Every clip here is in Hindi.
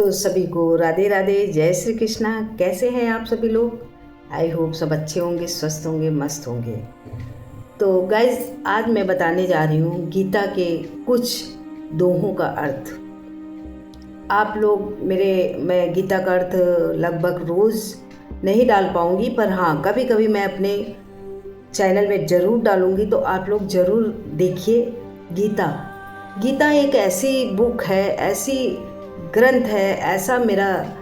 तो सभी को राधे राधे, जय श्री कृष्णा। कैसे हैं आप सभी लोग? आई होप सब अच्छे होंगे, स्वस्थ होंगे, मस्त होंगे। तो गाइज, आज मैं बताने जा रही हूँ गीता के कुछ दोहों का अर्थ। आप लोग मैं गीता का अर्थ लगभग रोज़ नहीं डाल पाऊँगी, पर हाँ कभी कभी मैं अपने चैनल में ज़रूर डालूँगी, तो आप लोग ज़रूर देखिए। गीता एक ऐसी बुक है, ऐसी ग्रंथ है, ऐसा मेरा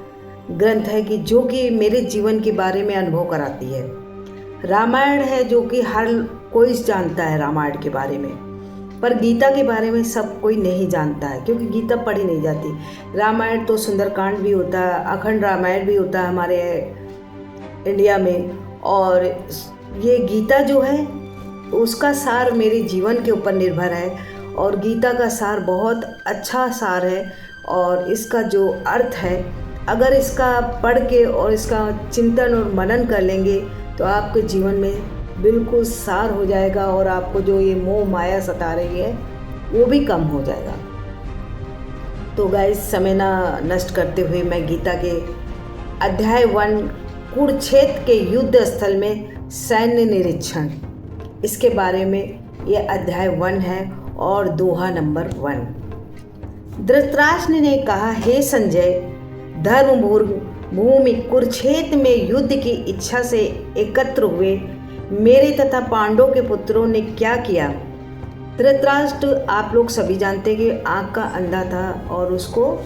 ग्रंथ है कि जो कि मेरे जीवन के बारे में अनुभव कराती है। रामायण है जो कि हर कोई जानता है रामायण के बारे में, पर गीता के बारे में सब कोई नहीं जानता है, क्योंकि गीता पढ़ी नहीं जाती। रामायण तो सुंदरकांड भी होता है, अखंड रामायण भी होता है हमारे इंडिया में, और ये गीता जो है उसका सार मेरे जीवन के ऊपर निर्भर है। और गीता का सार बहुत अच्छा सार है, और इसका जो अर्थ है, अगर इसका पढ़ के और इसका चिंतन और मनन कर लेंगे तो आपके जीवन में बिल्कुल सार हो जाएगा, और आपको जो ये मोह माया सता रही है वो भी कम हो जाएगा। तो गाइस, समय ना नष्ट करते हुए मैं गीता के अध्याय 1 कुरुक्षेत्र के युद्ध स्थल में सैन्य निरीक्षण, इसके बारे में ये अध्याय 1 है और दोहा नंबर 1। धृतराष्ट्र ने कहा, हे संजय, धर्म भूमि कुरुक्षेत्र में युद्ध की इच्छा से एकत्र हुए मेरे तथा पांडवों के पुत्रों ने क्या किया? धृतराष्ट्र आप लोग सभी जानते कि आँख का अंधा था और उसको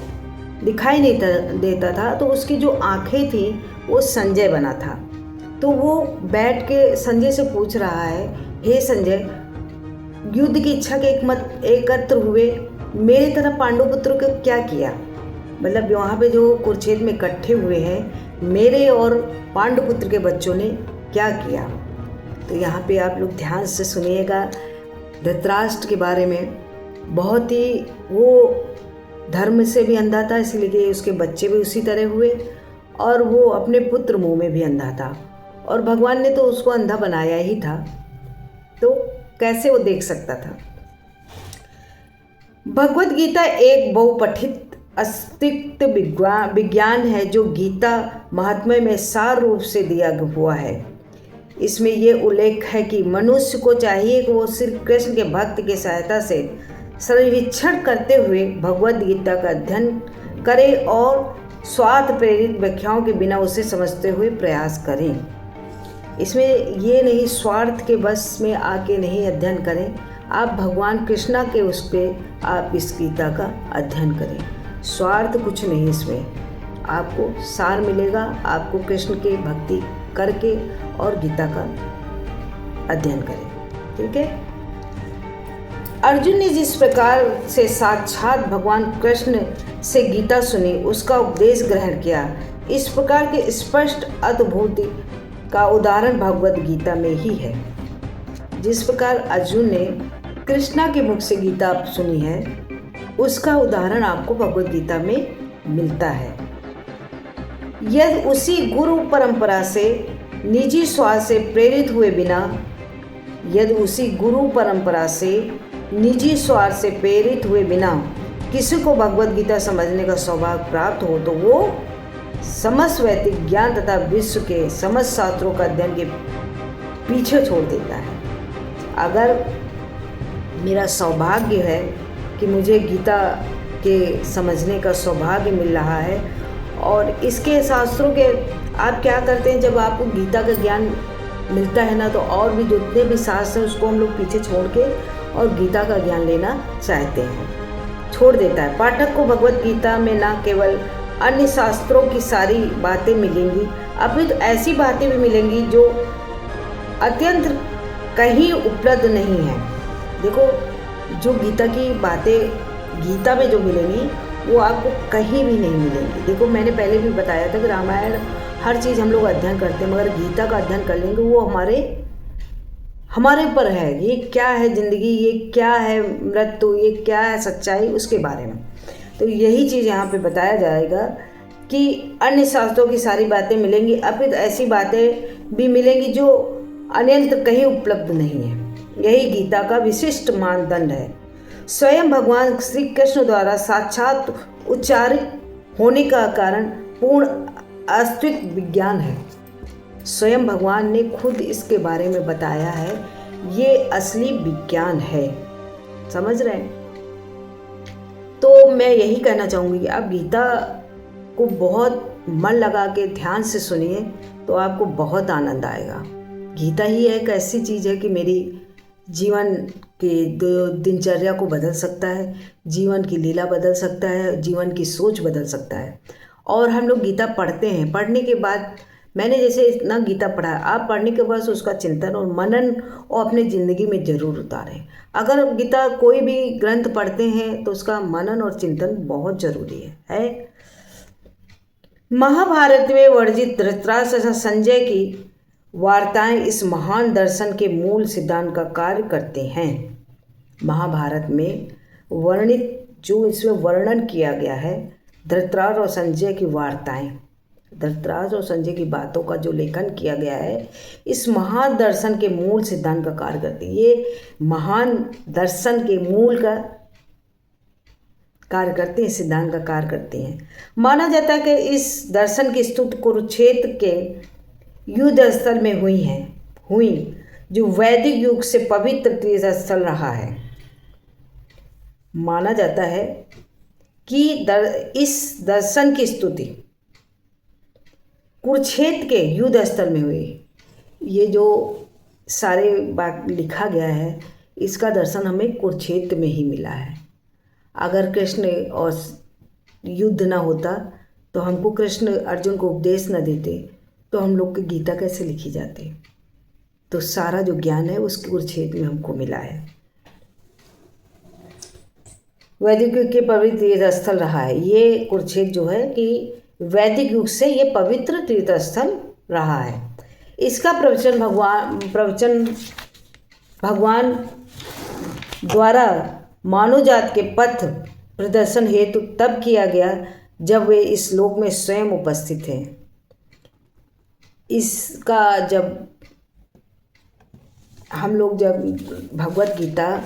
दिखाई नहीं देता था, तो उसकी जो आँखें थी वो संजय बना था। तो वो बैठ के संजय से पूछ रहा है, हे संजय, युद्ध की इच्छा के एकत्र हुए मेरे तरह पांडव पुत्रों को क्या किया? मतलब वहाँ पे जो कुरुक्षेत्र में इकट्ठे हुए हैं मेरे और पांडव पुत्र के बच्चों ने क्या किया? तो यहाँ पे आप लोग ध्यान से सुनिएगा। धृतराष्ट्र के बारे में बहुत ही, वो धर्म से भी अंधा था, इसलिए उसके बच्चे भी उसी तरह हुए, और वो अपने पुत्र मोह में भी अंधा था, और भगवान ने तो उसको अंधा बनाया ही था, तो कैसे वो देख सकता था? भगवत गीता एक बहुपठित अस्तित्व विज्ञान है जो गीता महात्म्य में सार रूप से दिया हुआ है। इसमें ये उल्लेख है कि मनुष्य को चाहिए कि वो श्री कृष्ण के भक्त की सहायता से सर्वेक्षण करते हुए भगवत गीता का अध्ययन करे और स्वार्थ प्रेरित व्याख्याओं के बिना उसे समझते हुए प्रयास करें। इसमें ये नहीं स्वार्थ के बस में आके नहीं अध्ययन करें, आप भगवान कृष्णा के उस पर आप इस गीता का अध्ययन करें। स्वार्थ कुछ नहीं, इसमें आपको सार मिलेगा, आपको कृष्ण की भक्ति करके और गीता का अध्ययन करें। ठीक है। अर्जुन ने जिस प्रकार से साक्षात भगवान कृष्ण से गीता सुनी, उसका उपदेश ग्रहण किया, इस प्रकार के स्पष्ट अद्भुत का उदाहरण भगवत गीता में ही है। जिस प्रकार अर्जुन ने कृष्णा के मुख से गीता सुनी है, उसका उदाहरण आपको भगवत गीता में मिलता है। यदि उसी गुरु परंपरा से निजी स्वार्थ से प्रेरित हुए बिना किसी को भगवत गीता समझने का सौभाग्य प्राप्त हो, तो वो समस्त वैदिक ज्ञान तथा विश्व के समस्त शास्त्रों का अध्ययन के पीछे छोड़ देता है। अगर मेरा सौभाग्य है कि मुझे गीता के समझने का सौभाग्य मिल रहा है, और इसके शास्त्रों के आप क्या करते हैं, जब आपको गीता का ज्ञान मिलता है ना, तो और भी जितने भी शास्त्र हैं उसको हम लोग पीछे छोड़ के और गीता का ज्ञान लेना चाहते हैं, छोड़ देता है। पाठक को भगवत गीता में न केवल अन्य शास्त्रों की सारी बातें मिलेंगी, अपितु ऐसी बातें भी मिलेंगी जो अत्यंत कहीं उपलब्ध नहीं है। देखो, जो गीता की बातें गीता में जो मिलेंगी वो आपको कहीं भी नहीं मिलेंगी। देखो, मैंने पहले भी बताया था कि रामायण हर चीज़ हम लोग अध्ययन करते हैं, मगर गीता का अध्ययन कर लेंगे वो हमारे ऊपर है। ये क्या है ज़िंदगी, ये क्या है मृत्यु, ये क्या है सच्चाई, उसके बारे में। तो यही चीज़ यहाँ पे बताया जाएगा कि अन्य शास्त्रों की सारी बातें मिलेंगी, अपितु ऐसी बातें भी मिलेंगी जो अन्यत्र कहीं उपलब्ध नहीं है। यही गीता का विशिष्ट मानदंड है। स्वयं भगवान श्री कृष्ण द्वारा साक्षात होने का कारण पूर्ण अस्तित्व विज्ञान है। स्वयं भगवान ने खुद इसके बारे में बताया है, ये असली विज्ञान है। समझ रहे हैं? तो मैं यही कहना चाहूँगी कि आप गीता को बहुत मन लगा के ध्यान से सुनिए तो आपको बहुत आनंद आएगा। गीता ही एक ऐसी चीज़ है कि मेरी जीवन की दिनचर्या को बदल सकता है, जीवन की लीला बदल सकता है, जीवन की सोच बदल सकता है। और हम लोग गीता पढ़ते हैं, पढ़ने के बाद मैंने जैसे इतना गीता पढ़ा, आप पढ़ने के बाद उसका चिंतन और मनन और अपने ज़िंदगी में ज़रूर उतारें। अगर गीता कोई भी ग्रंथ पढ़ते हैं तो उसका मनन और चिंतन बहुत ज़रूरी है। महाभारत में वर्जित धृतराष्ट्र तथा संजय की वार्ताएं इस महान दर्शन के मूल सिद्धांत का कार्य करते हैं। महाभारत में वर्णित जो इसमें वर्णन किया गया है, धृतराष्ट्र और संजय की वार्ताएं, धृतराष्ट्र और संजय की बातों का जो लेखन किया गया है, इस महान दर्शन के मूल सिद्धांत का कार्य करती है। ये महान दर्शन के मूल का कार्य करते हैं, सिद्धांत का कार्य करते हैं। माना जाता है कि इस दर्शन की स्तुति कुरुक्षेत्र के युद्ध स्थल में हुई जो वैदिक युग से पवित्र तीर्थ स्थल रहा है। माना जाता है कि इस दर्शन की स्तुति कुरुक्षेत्र के युद्ध स्थल में हुई। ये जो सारे बात लिखा गया है, इसका दर्शन हमें कुरुक्षेत्र में ही मिला है। अगर कृष्ण और युद्ध ना होता तो हमको कृष्ण अर्जुन को उपदेश न देते तो हम लोग की गीता कैसे लिखी जाती। तो सारा जो ज्ञान है उस कुरुक्षेत्र में हमको मिला है। वैदिक युग के पवित्र तीर्थ स्थल रहा है। ये कुरुक्षेत्र जो है कि वैदिक युग से ये पवित्र तीर्थ स्थल रहा है। इसका प्रवचन भगवान द्वारा मानव जात के पथ प्रदर्शन हेतु तब किया गया जब वे इस लोक में स्वयं उपस्थित थे। इसका जब हम लोग जब भगवत गीता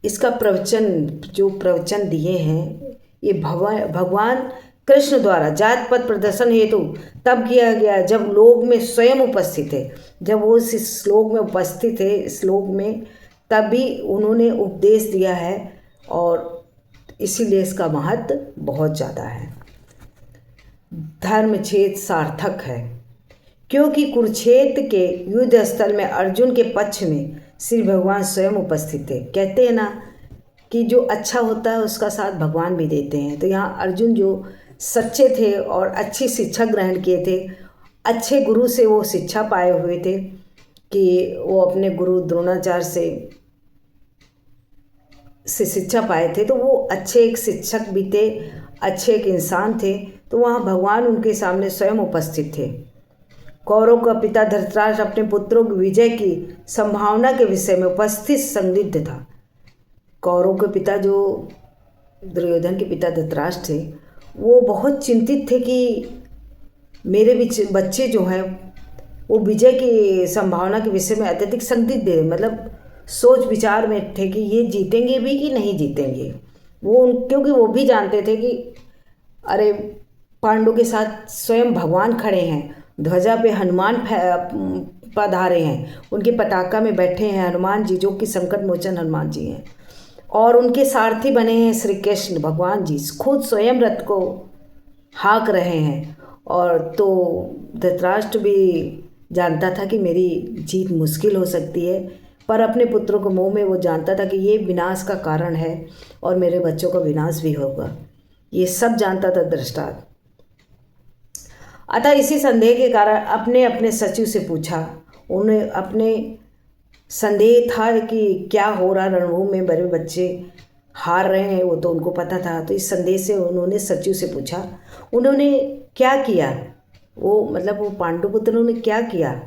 इसका प्रवचन दिए हैं, ये भगवान कृष्ण द्वारा जात पथ प्रदर्शन हेतु तब किया गया जब लोक में स्वयं उपस्थित थे। जब वो इस श्लोक में उपस्थित थे, इस श्लोक में, तभी उन्होंने उपदेश दिया है और इसीलिए इसका महत्व बहुत ज़्यादा है। धर्मछेद सार्थक है क्योंकि कुरुक्षेत्र के युद्ध स्थल में अर्जुन के पक्ष में श्री भगवान स्वयं उपस्थित थे। कहते हैं ना कि जो अच्छा होता है उसका साथ भगवान भी देते हैं। तो यहाँ अर्जुन जो सच्चे थे और अच्छी शिक्षा ग्रहण किए थे, अच्छे गुरु से वो शिक्षा पाए हुए थे कि वो अपने गुरु द्रोणाचार्य से शिक्षा पाए थे, तो वो अच्छे एक शिक्षक भी थे, अच्छे एक इंसान थे। तो वहाँ भगवान उनके सामने स्वयं उपस्थित थे। कौरव का पिता धृतराष्ट्र अपने पुत्रों की विजय की संभावना के विषय में उपस्थित संदिग्ध था। कौरव के पिता जो दुर्योधन के पिता धृतराष्ट्र थे, वो बहुत चिंतित थे कि मेरे बच्चे जो हैं वो विजय की संभावना के विषय में अत्यधिक संदिग्ध है, मतलब सोच विचार में थे कि ये जीतेंगे भी कि नहीं जीतेंगे। क्योंकि वो भी जानते थे कि अरे पांडवों के साथ स्वयं भगवान खड़े हैं, ध्वजा पे हनुमान पधारे हैं, उनकी पताका में बैठे हैं हनुमान जी, जो कि संकट मोचन हनुमान जी हैं, और उनके सारथी बने हैं श्री कृष्ण भगवान जी, खुद स्वयं रथ को हाँक रहे हैं। और तो धृतराष्ट्र भी जानता था कि मेरी जीत मुश्किल हो सकती है, पर अपने पुत्रों के मुँह में वो जानता था कि ये विनाश का कारण है और मेरे बच्चों का विनाश भी होगा। ये सब जानता था धृतराष्ट्र। अतः इसी संदेह के कारण अपने अपने सचिव से पूछा। उन्हें अपने संदेह था कि क्या हो रहा रणभूमि में, बड़े बच्चे हार रहे हैं, वो तो उनको पता था। तो इस संदेह से उन्होंने सचिव से पूछा। उन्होंने क्या किया, वो पांडुपुत्रों ने क्या किया।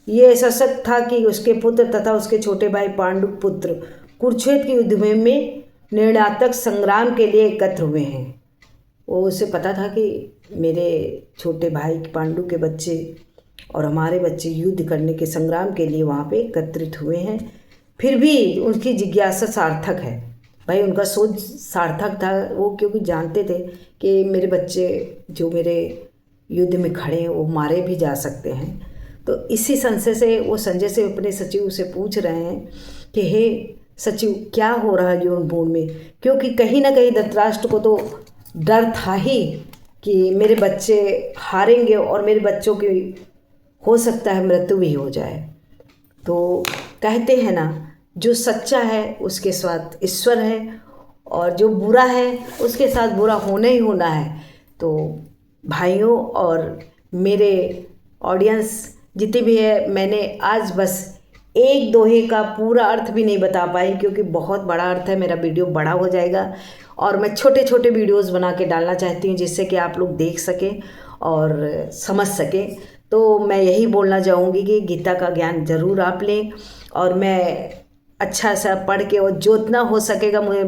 ये सशक्त था कि उसके पुत्र तथा उसके छोटे भाई पांडुपुत्र कुरुक्षेत्र के युद्ध में निर्णायक संग्राम के लिए एकत्र हुए हैं। वो उसे पता था कि मेरे छोटे भाई पांडु के बच्चे और हमारे बच्चे युद्ध करने के संग्राम के लिए वहाँ पे एकत्रित हुए हैं। फिर भी उनकी जिज्ञासा सार्थक है। भाई उनका सोच सार्थक था वो, क्योंकि जानते थे कि मेरे बच्चे जो मेरे युद्ध में खड़े हैं वो मारे भी जा सकते हैं। तो इसी संशय से वो संजय से अपने सचिव से पूछ रहे हैं कि हे सचिव, क्या हो रहा है यौनपूर्ण में, क्योंकि कहीं ना कहीं धृतराष्ट्र को तो डर था ही कि मेरे बच्चे हारेंगे और मेरे बच्चों की हो सकता है मृत्यु भी हो जाए। तो कहते हैं ना, जो सच्चा है उसके साथ ईश्वर है और जो बुरा है उसके साथ बुरा होना ही होना है। तो भाइयों और मेरे ऑडियंस जितने भी है, मैंने आज बस एक दोहे का पूरा अर्थ भी नहीं बता पाई, क्योंकि बहुत बड़ा अर्थ है, मेरा वीडियो बड़ा हो जाएगा और मैं छोटे छोटे वीडियोस बना के डालना चाहती हूँ जिससे कि आप लोग देख सकें और समझ सकें। तो मैं यही बोलना चाहूँगी कि गीता का ज्ञान ज़रूर आप लें और मैं अच्छा सा पढ़ के और जितना हो सकेगा मुझे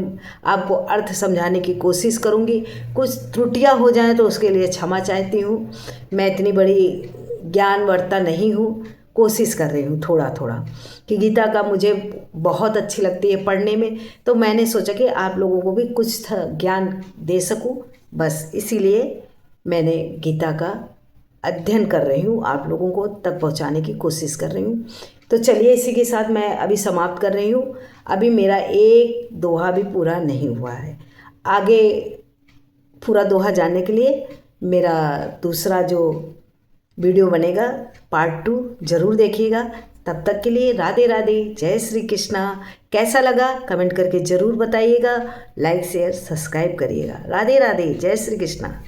आपको अर्थ समझाने की कोशिश करूँगी। कुछ त्रुटियाँ हो जाएं तो उसके लिए क्षमा चाहती हूँ। मैं इतनी बड़ी ज्ञानवर्ता नहीं हूँ, कोशिश कर रही हूँ थोड़ा थोड़ा, कि गीता का मुझे बहुत अच्छी लगती है पढ़ने में, तो मैंने सोचा कि आप लोगों को भी कुछ ज्ञान दे सकूँ, बस इसीलिए मैंने गीता का अध्ययन कर रही हूँ, आप लोगों को तक पहुँचाने की कोशिश कर रही हूँ। तो चलिए इसी के साथ मैं अभी समाप्त कर रही हूँ। अभी मेरा एक दोहा भी पूरा नहीं हुआ है, आगे पूरा दोहा जानने के लिए मेरा दूसरा जो वीडियो बनेगा पार्ट 2 ज़रूर देखिएगा। तब तक के लिए राधे राधे, जय श्री कृष्णा। कैसा लगा कमेंट करके ज़रूर बताइएगा, लाइक शेयर सब्सक्राइब करिएगा। राधे राधे, जय श्री कृष्णा।